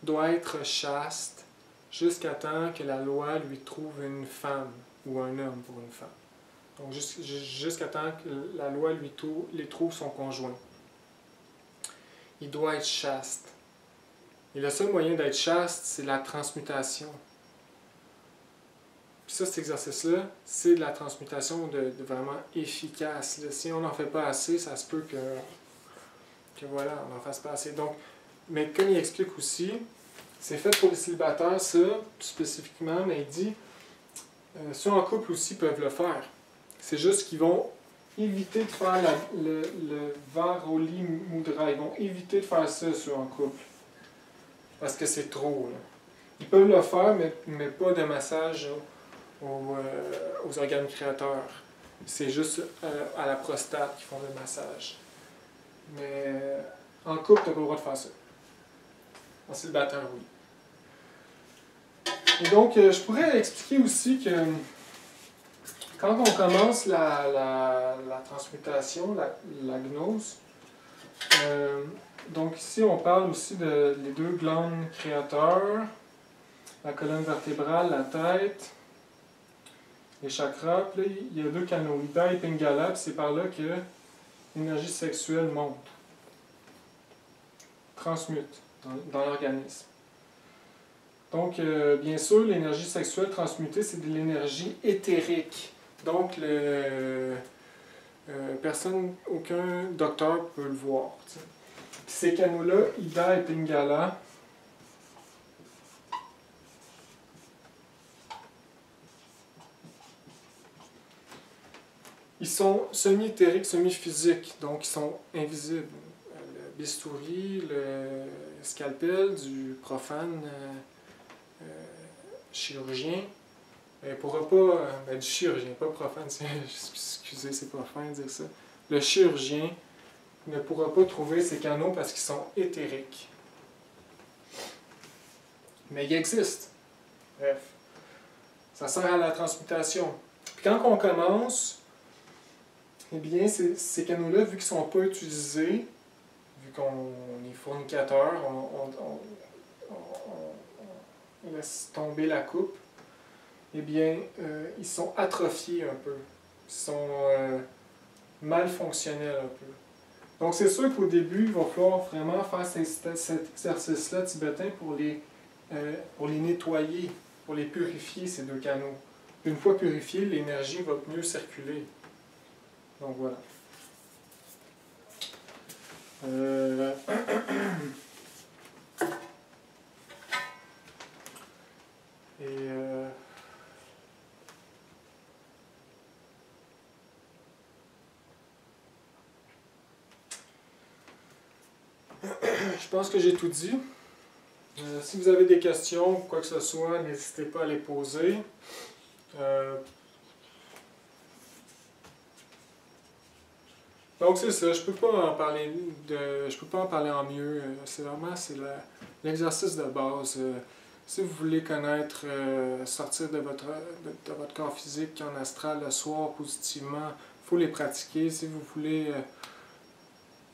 doit être chaste jusqu'à temps que la loi lui trouve une femme ou un homme pour une femme. Donc jusqu'à temps que la loi lui trouve son conjoint. Il doit être chaste. Et le seul moyen d'être chaste, c'est la transmutation. Puis ça, cet exercice-là, c'est de la transmutation de vraiment efficace. Là. Si on n'en fait pas assez, ça se peut que voilà, on n'en fasse pas assez. Donc, mais comme il explique aussi, c'est fait pour les célibataires, ça, spécifiquement, mais il dit, ceux en couple aussi peuvent le faire. C'est juste qu'ils vont éviter de faire le Varoli Mudra. Ils vont éviter de faire ça, ceux en couple. Parce que c'est trop. Là. Ils peuvent le faire, mais pas de massage aux organes créateurs. C'est juste à la prostate qu'ils font le massage. Mais en couple, tu n'as pas le droit de faire ça. En célibataire, oui. Et donc, je pourrais expliquer aussi que quand on commence la transmutation, la gnose, donc ici on parle aussi des deux glandes créateurs, la colonne vertébrale, la tête, les chakras, puis là, il y a deux canaux, Ida et Pingala, puis c'est par là que l'énergie sexuelle monte, transmute dans l'organisme. Donc, bien sûr, l'énergie sexuelle transmutée, c'est de l'énergie éthérique. Donc, aucun docteur peut le voir. T'sais. Puis ces canaux-là, Ida et Pingala, ils sont semi-éthériques, semi-physiques, donc ils sont invisibles. Le bistouri, le scalpel du profane chirurgien, il pourra pas, du chirurgien, pas profane, excusez, c'est profane de dire ça. Le chirurgien ne pourra pas trouver ces canaux parce qu'ils sont éthériques. Mais ils existent. Bref, ça sert à la transmutation. Puis quand on commence, eh bien, ces canaux-là, vu qu'ils ne sont pas utilisés, vu qu'on est fornicateur, on laisse tomber la coupe, eh bien, ils sont atrophiés un peu. Ils sont mal fonctionnels un peu. Donc, c'est sûr qu'au début, il va falloir vraiment faire cet exercice-là tibétain pour les nettoyer, pour les purifier, ces deux canaux. Une fois purifié, l'énergie va mieux circuler. Donc, voilà. Je pense que j'ai tout dit. Si vous avez des questions ou quoi que ce soit, n'hésitez pas à les poser. Donc c'est ça, je peux pas en parler en mieux. C'est l'exercice de base. Si vous voulez connaître, sortir de votre corps physique en astral le soir positivement, il faut les pratiquer. Si vous voulez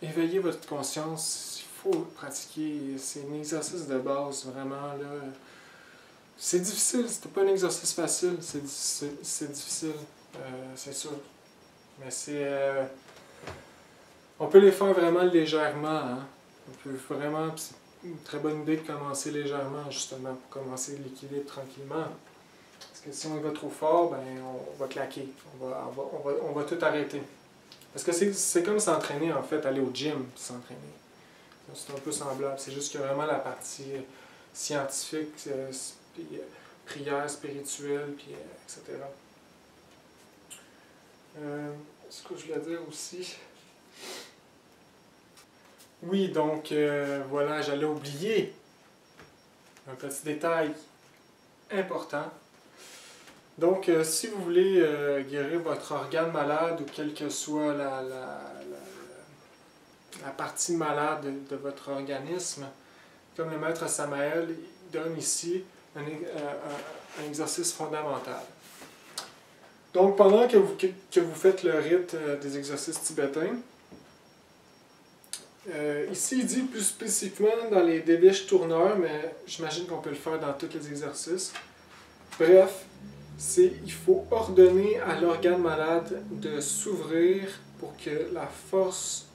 éveiller votre conscience, il faut pratiquer. C'est un exercice de base, vraiment. Là. C'est difficile, c'est pas un exercice facile, c'est difficile, c'est sûr. Mais on peut les faire vraiment légèrement. Hein? On peut vraiment, c'est une très bonne idée de commencer légèrement, justement, pour commencer l'équilibre tranquillement. Parce que si on y va trop fort, ben, on va claquer. On va tout arrêter. Parce que c'est comme s'entraîner, en fait, aller au gym s'entraîner. C'est un peu semblable. C'est juste qu'il y a vraiment la partie scientifique, prière spirituelle, puis, etc. Ce que je voulais dire aussi... Oui, donc, voilà, j'allais oublier un petit détail important. Donc, si vous voulez guérir votre organe malade ou quelle que soit la partie malade de votre organisme, comme le maître Samael donne ici un exercice fondamental. Donc, pendant que vous faites le rite des exercices tibétains, ici, il dit plus spécifiquement dans les déviches tourneurs, mais j'imagine qu'on peut le faire dans tous les exercices. Bref, il faut ordonner à l'organe malade de s'ouvrir pour que la force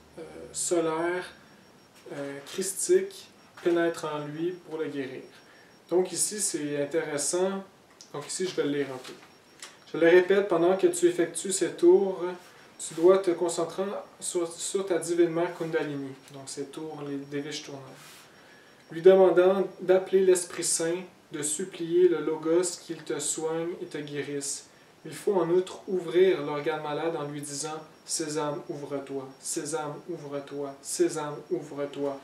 solaire christique pénètre en lui pour le guérir. Donc ici, c'est intéressant. Donc ici, je vais le lire un peu. Je le répète, pendant que tu effectues ces tours, tu dois te concentrer sur ta divine mère Kundalini, donc ces tours, les déviches tourneurs, lui demandant d'appeler l'Esprit Saint, de supplier le Logos qu'il te soigne et te guérisse. Il faut en outre ouvrir l'organe malade en lui disant « Sésame, ouvre-toi, Sésame, ouvre-toi, Sésame, ouvre-toi ».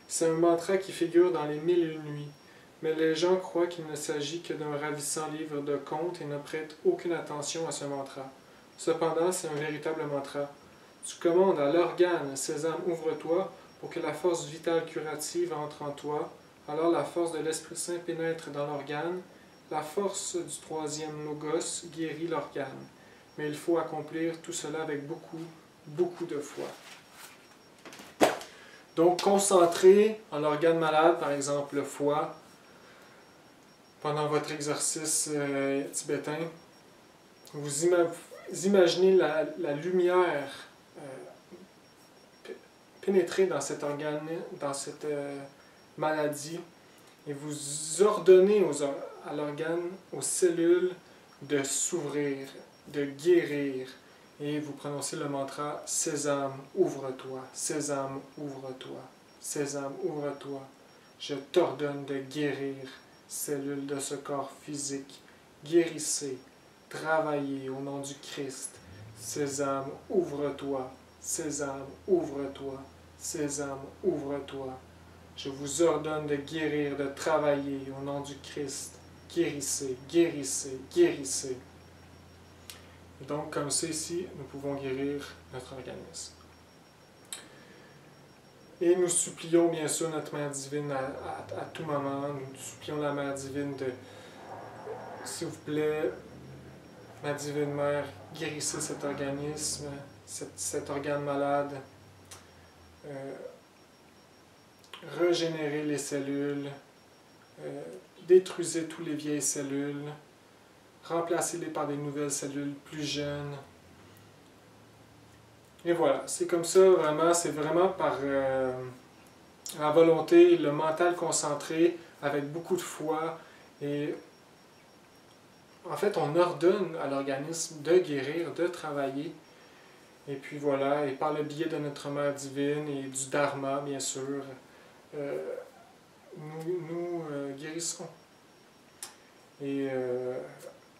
C'est un mantra qui figure dans les 1001 nuits, mais les gens croient qu'il ne s'agit que d'un ravissant livre de contes et ne prêtent aucune attention à ce mantra. Cependant, c'est un véritable mantra. Tu commandes à l'organe « Sésame, ouvre-toi » pour que la force vitale curative entre en toi. Alors la force de l'Esprit Saint pénètre dans l'organe. La force du troisième Logos guérit l'organe. Mais il faut accomplir tout cela avec beaucoup, beaucoup de foi. Donc, concentrer en l'organe malade, par exemple le foie, pendant votre exercice tibétain, vous imaginez la lumière pénétrer dans cet organe, dans cette maladie, et vous ordonnez à l'organe, aux cellules, de s'ouvrir, de guérir, et vous prononcez le mantra « Sésame, ouvre-toi, Sésame, ouvre-toi, Sésame, ouvre-toi. Je t'ordonne de guérir, cellules de ce corps physique. Guérissez, travaillez au nom du Christ. Sésame, ouvre-toi, Sésame, ouvre-toi, Sésame, ouvre-toi. Je vous ordonne de guérir, de travailler au nom du Christ. Guérissez, guérissez, guérissez. » Et donc, comme ça ici, nous pouvons guérir notre organisme. Et nous supplions bien sûr notre Mère Divine à tout moment. Nous supplions la Mère Divine de, s'il vous plaît, ma Divine Mère, guérissez cet organisme, cet organe malade. Régénérez les cellules, détruisez toutes les vieilles cellules, remplacez-les par des nouvelles cellules plus jeunes. Et voilà, c'est comme ça vraiment, c'est vraiment par la volonté, le mental concentré, avec beaucoup de foi. Et en fait, on ordonne à l'organisme de guérir, de travailler. Et puis voilà, et par le biais de notre Mère divine et du Dharma, bien sûr, nous guérissons. Et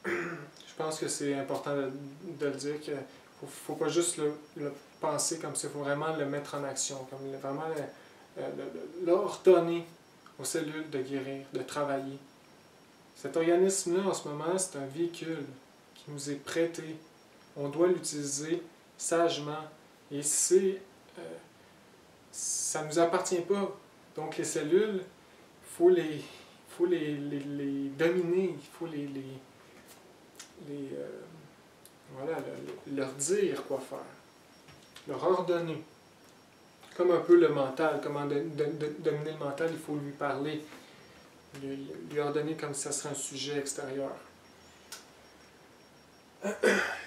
je pense que c'est important de le dire qu'il ne faut pas juste le penser comme ça, il faut vraiment le mettre en action, comme vraiment l'ordonner aux cellules de guérir, de travailler. Cet organisme-là, en ce moment, c'est un véhicule qui nous est prêté. On doit l'utiliser sagement. Et ça ne nous appartient pas. Donc les cellules, il faut les dominer, il faut voilà, leur dire quoi faire, leur ordonner. Comme un peu le mental, comment dominer le mental, il faut lui parler, lui ordonner comme si ça serait un sujet extérieur.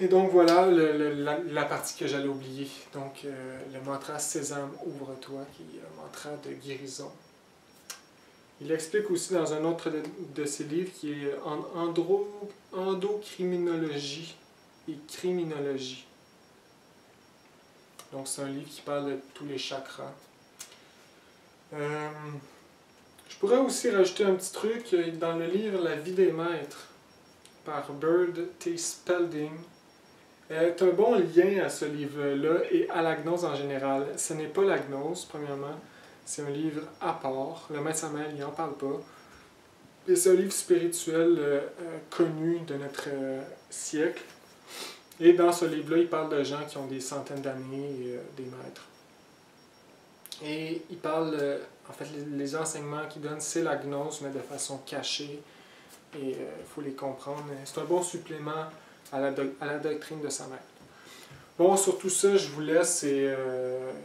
Et donc voilà la partie que j'allais oublier. Donc le mantra Sésame, ouvre-toi, qui est un mantra de guérison. Il explique aussi dans un autre de ses livres qui est endocrinologie et criminologie. Donc c'est un livre qui parle de tous les chakras. Je pourrais aussi rajouter un petit truc dans le livre La vie des maîtres par Bird T. Spalding. C'est un bon lien à ce livre-là et à la gnose en général. Ce n'est pas la gnose, premièrement. C'est un livre à part. Le Maître Samael, il n'en parle pas. Et c'est un livre spirituel connu de notre siècle. Et dans ce livre-là, il parle de gens qui ont des centaines d'années, des maîtres. Et il parle, en fait, les enseignements qu'il donne, c'est la gnose, mais de façon cachée. Et il faut les comprendre. C'est un bon supplément à la doctrine de Samael. Bon, sur tout ça, je vous laisse et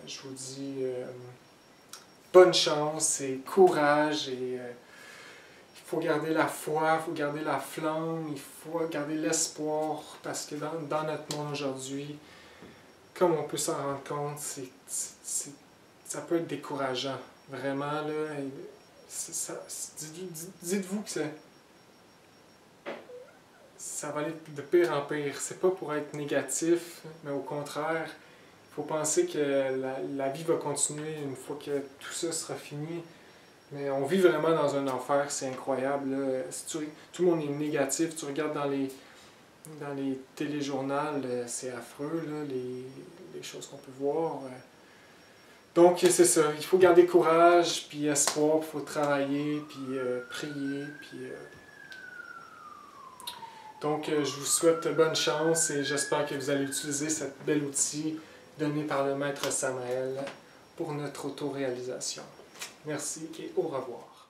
je vous dis bonne chance et courage. Et il faut garder la foi, il faut garder la flamme, il faut garder l'espoir. Parce que dans notre monde aujourd'hui, comme on peut s'en rendre compte, ça peut être décourageant. Vraiment, là, dites-vous que ça va aller de pire en pire. C'est pas pour être négatif, mais au contraire, il faut penser que la vie va continuer une fois que tout ça sera fini. Mais on vit vraiment dans un enfer, c'est incroyable. Là. Tout le monde est négatif, tu regardes dans les téléjournaux, c'est affreux, là, les choses qu'on peut voir. Donc c'est ça, il faut garder courage, puis espoir, il faut travailler, puis prier, puis... Donc, je vous souhaite bonne chance et j'espère que vous allez utiliser cet bel outil donné par le Maître Samael pour notre autoréalisation. Merci et au revoir.